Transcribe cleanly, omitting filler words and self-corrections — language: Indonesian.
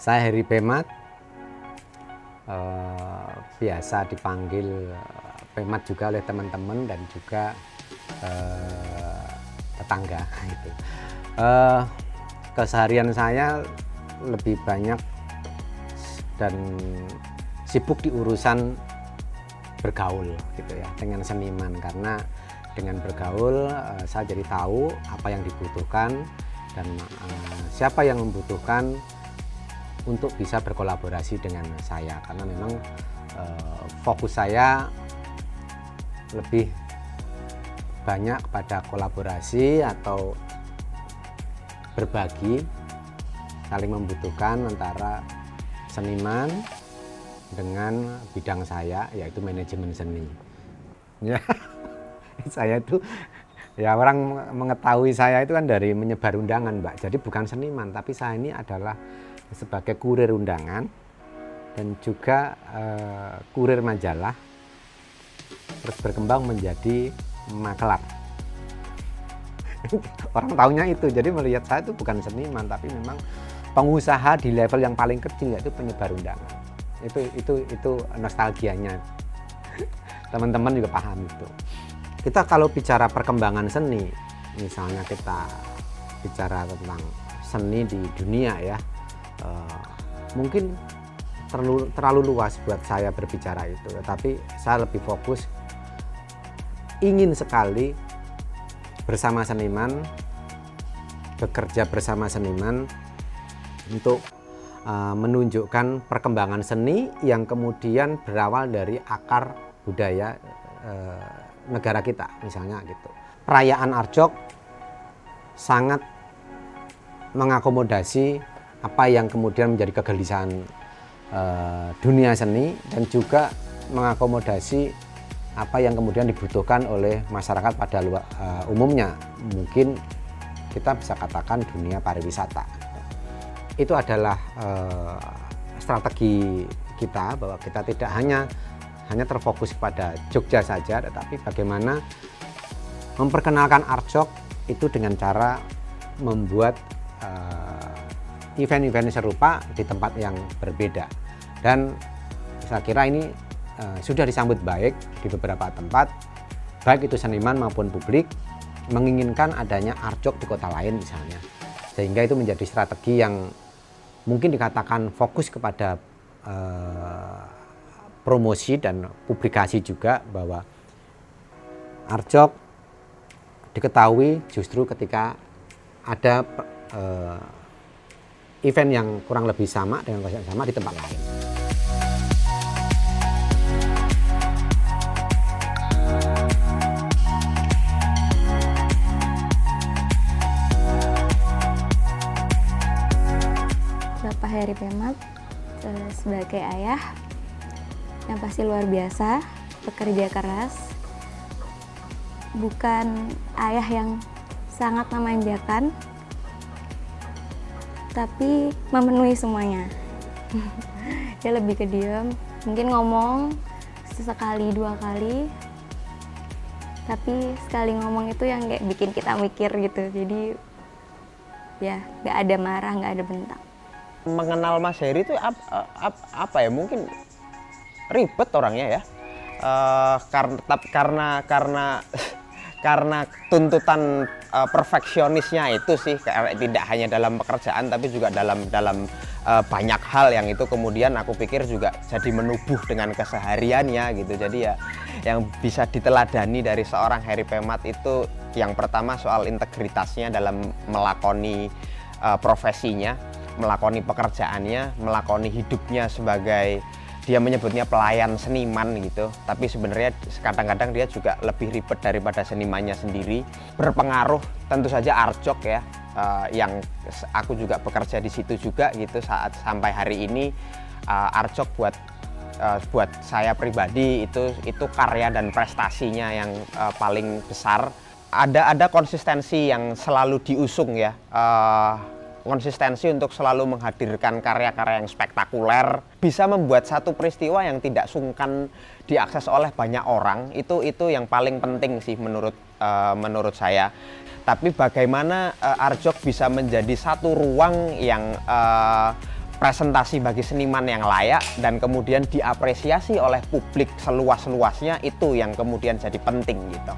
Saya Heri Pemat, biasa dipanggil Pemat juga oleh teman-teman dan juga tetangga. Gitu. Keseharian saya lebih banyak dan sibuk di urusan bergaul gitu ya dengan seniman, karena dengan bergaul saya jadi tahu apa yang dibutuhkan dan siapa yang membutuhkan untuk bisa berkolaborasi dengan saya, karena memang fokus saya lebih banyak pada kolaborasi atau berbagi, saling membutuhkan antara seniman dengan bidang saya, yaitu manajemen seni. Ya, saya itu ya orang mengetahui saya itu kan dari menyebar undangan, Mbak. Jadi bukan seniman, tapi saya ini adalah sebagai kurir undangan dan juga kurir majalah, terus berkembang menjadi makelar. Orang taunya itu, jadi melihat saya itu bukan seniman, tapi memang pengusaha di level yang paling kecil, yaitu penyebar undangan. Itu nostalgianya. Teman-teman juga paham itu. Kita kalau bicara perkembangan seni, misalnya kita bicara tentang seni di dunia ya, mungkin terlalu luas buat saya berbicara itu, tetapi saya lebih fokus ingin sekali bersama seniman, bekerja bersama seniman untuk menunjukkan perkembangan seni yang kemudian berawal dari akar budaya negara kita, misalnya gitu. Perayaan Arjok sangat mengakomodasi apa yang kemudian menjadi kegelisahan dunia seni dan juga mengakomodasi apa yang kemudian dibutuhkan oleh masyarakat pada umumnya. Mungkin kita bisa katakan dunia pariwisata. Itu adalah strategi kita, bahwa kita tidak hanya terfokus pada Jogja saja, tetapi bagaimana memperkenalkan Arjok itu dengan cara membuat event-event serupa di tempat yang berbeda. Dan saya kira ini sudah disambut baik di beberapa tempat, baik itu seniman maupun publik menginginkan adanya Arjok di kota lain misalnya. Sehingga itu menjadi strategi yang mungkin dikatakan fokus kepada promosi dan publikasi juga, bahwa Arjok diketahui justru ketika ada event yang kurang lebih sama dengan konsep yang sama di tempat lain. Bapak Heri Pemat sebagai ayah yang pasti luar biasa, bekerja keras, bukan ayah yang sangat memanjakan, tapi memenuhi semuanya. Dia lebih ke diam, mungkin ngomong sesekali dua kali, tapi sekali ngomong itu yang kayak bikin kita mikir gitu. Jadi ya nggak ada marah, nggak ada bentak. Mengenal Mas Heri itu apa ya, mungkin ribet orangnya ya, karena tuntutan perfeksionisnya itu sih, tidak hanya dalam pekerjaan tapi juga dalam banyak hal yang itu kemudian aku pikir juga jadi menubuh dengan kesehariannya gitu. Jadi ya yang bisa diteladani dari seorang Heri Pemat itu yang pertama soal integritasnya dalam melakoni profesinya, melakoni pekerjaannya, melakoni hidupnya sebagai, dia menyebutnya pelayan seniman gitu, tapi sebenarnya kadang-kadang dia juga lebih ribet daripada senimannya sendiri. Berpengaruh tentu saja Arjok ya, yang aku juga bekerja di situ juga gitu. Saat sampai hari ini Arjok buat saya pribadi itu karya dan prestasinya yang paling besar. Ada konsistensi yang selalu diusung ya. Konsistensi untuk selalu menghadirkan karya-karya yang spektakuler, bisa membuat satu peristiwa yang tidak sungkan diakses oleh banyak orang, itu yang paling penting sih menurut saya. Tapi bagaimana Arjok bisa menjadi satu ruang yang presentasi bagi seniman yang layak dan kemudian diapresiasi oleh publik seluas-luasnya, itu yang kemudian jadi penting gitu.